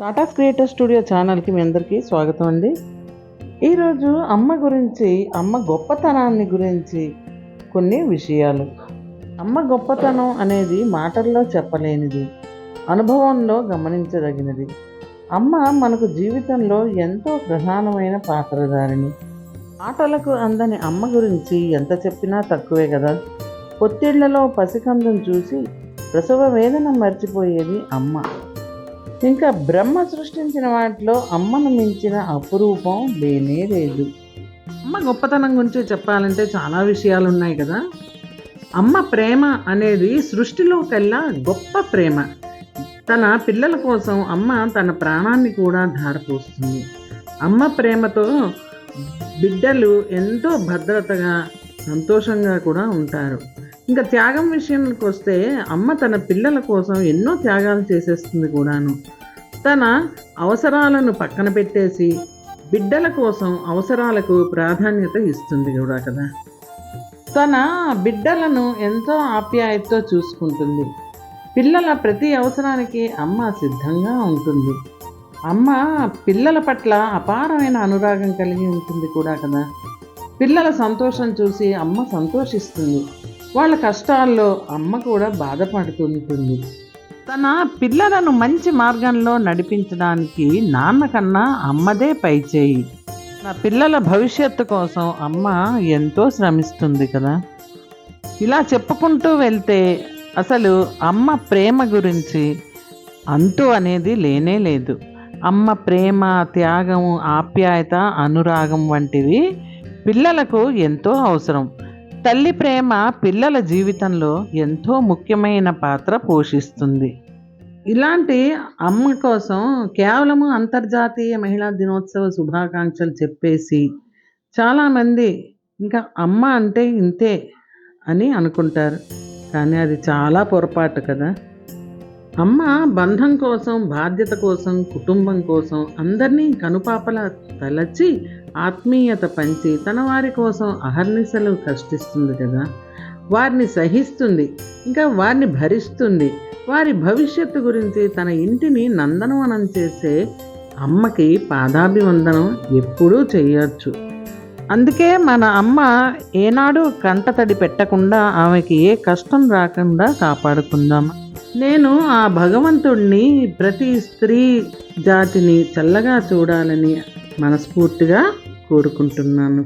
Tatas creator studio ఛానల్కి మీ అందరికీ స్వాగతం అండి. ఈరోజు అమ్మ గురించి, అమ్మ గొప్పతనాన్ని గురించి కొన్ని విషయాలు. అమ్మ గొప్పతనం అనేది మాటల్లో చెప్పలేనిది, అనుభవంలో గమనించదగినది. అమ్మ మనకు జీవితంలో ఎంతో ప్రధానమైన పాత్రధారిణి. మాటలకు అందని అమ్మ గురించి ఎంత చెప్పినా తక్కువే కదా. పొత్తిళ్లలో పసికందం చూసి ప్రసవ వేదన మర్చిపోయేది అమ్మ. ఇంకా బ్రహ్మ సృష్టించిన వాటిలో అమ్మను మించిన అపురూపం లేనే లేదు. అమ్మ గొప్పతనం గురించి చెప్పాలంటే చాలా విషయాలు ఉన్నాయి కదా. అమ్మ ప్రేమ అనేది సృష్టిలో కల్లా గొప్ప ప్రేమ. తన పిల్లల కోసం అమ్మ తన ప్రాణాన్ని కూడా ధారపోస్తుంది. అమ్మ ప్రేమతో బిడ్డలు ఎంతో భద్రతగా, సంతోషంగా కూడా ఉంటారు. ఇంకా త్యాగం విషయానికి వస్తే అమ్మ తన పిల్లల కోసం ఎన్నో త్యాగాలు చేసేస్తుంది కూడాను. తన అవసరాలను పక్కన పెట్టేసి బిడ్డల కోసం అవసరాలకు ప్రాధాన్యత ఇస్తుంది కూడా కదా. తన బిడ్డలను ఎంతో ఆప్యాయతతో చూసుకుంటుంది. పిల్లల ప్రతి అవసరానికి అమ్మ సిద్ధంగా ఉంటుంది. అమ్మ పిల్లల పట్ల అపారమైన అనురాగం కలిగి ఉంటుంది కూడా కదా. పిల్లల సంతోషం చూసి అమ్మ సంతోషిస్తుంది. వాళ్ళ కష్టాల్లో అమ్మ కూడా బాధపడుతుంటుంది. తన పిల్లలను మంచి మార్గంలో నడిపించడానికి నాన్న కన్నా అమ్మదే పైచేయి. నా పిల్లల భవిష్యత్తు కోసం అమ్మ ఎంతో శ్రమిస్తుంది కదా. ఇలా చెప్పుకుంటూ వెళ్తే అసలు అమ్మ ప్రేమ గురించి అంతు అనేది లేనే లేదు. అమ్మ ప్రేమ, త్యాగము, ఆప్యాయత, అనురాగం వంటివి పిల్లలకు ఎంతో అవసరం. తల్లి ప్రేమ పిల్లల జీవితంలో ఎంతో ముఖ్యమైన పాత్ర పోషిస్తుంది. ఇలాంటి అమ్మ కోసం కేవలము అంతర్జాతీయ మహిళా దినోత్సవ శుభాకాంక్షలు చెప్పేసి చాలామంది ఇంకా అమ్మ అంటే ఇంతే అని అనుకుంటారు. కానీ అది చాలా పొరపాటు కదా. అమ్మ బంధం కోసం, బాధ్యత కోసం, కుటుంబం కోసం అందరినీ కనుపాపల తలచి ఆత్మీయత పంచి తన వారి కోసం అహర్నిశలు కష్టిస్తుంది కదా. వారిని సహిస్తుంది, ఇంకా వారిని భరిస్తుంది. వారి భవిష్యత్తు గురించి తన ఇంటిని నందనవనం చేసే అమ్మకి పాదాభివందనం ఎప్పుడూ చేయొచ్చు. అందుకే మన అమ్మ ఏనాడు కంటతడి పెట్టకుండా ఆమెకి ఏ కష్టం రాకుండా కాపాడుకుందాం. నేను ఆ భగవంతుడిని ప్రతి స్త్రీ జాతిని చల్లగా చూడాలని మనస్ఫూర్తిగా కోరుకుంటున్నాను.